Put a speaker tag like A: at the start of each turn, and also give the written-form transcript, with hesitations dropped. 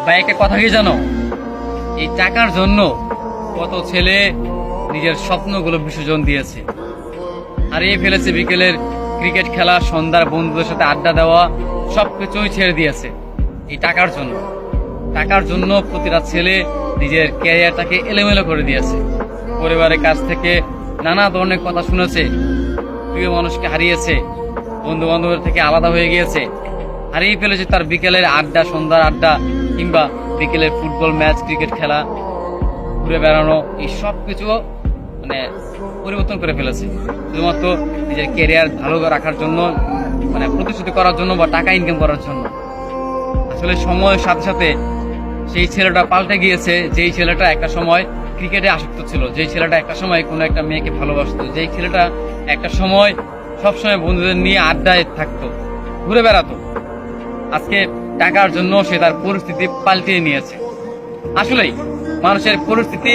A: ভাই একটা কথা কি জানো, এই টাকার জন্য কত ছেলে নিজের স্বপ্নগুলো বিসর্জন দিয়েছে, হারিয়ে ফেলেছে বিকেলের ক্রিকেট খেলা, সন্ধ্যার বন্ধুদের সাথে আড্ডা দেওয়া, সবকিছুই ছেড়ে দিয়েছে এই টাকার জন্য। টাকার জন্য প্রতিটা ছেলে নিজের ক্যারিয়ারটাকে এলোমেলো করে দিয়েছে। পরিবারের কাছ থেকে নানা ধরনের কথা শুনেছে, প্রিয় মানুষকে হারিয়েছে, বন্ধু বান্ধবের থেকে আলাদা হয়ে গিয়েছে, হারিয়ে ফেলেছে তার বিকেলের আড্ডা, সন্ধ্যার আড্ডা, কিংবা বিকেলের ফুটবল ম্যাচ, ক্রিকেট খেলা, ঘুরে বেড়ানো, এই সব কিছু মানে পরিবর্তন করে ফেলেছে শুধুমাত্র নিজের ক্যারিয়ার ভালো রাখার জন্য, মানে প্রতিষ্ঠিত করার জন্য বা টাকা ইনকাম করার জন্য। আসলে সময়ের সাথে সাথে সেই ছেলেটা পাল্টে গিয়েছে। যেই ছেলেটা একটা সময় ক্রিকেটে আসক্ত ছিল, যেই ছেলেটা একটা সময় কোনো একটা মেয়েকে ভালোবাসতো, যেই ছেলেটা একটা সময় সবসময় বন্ধুদের নিয়ে আড্ডায় থাকতো, ঘুরে বেড়াতো, আজকে টাকার জন্য সে তার পরিস্থিতি পাল্টিয়ে নিয়েছে। আসলেই মানুষের পরিস্থিতি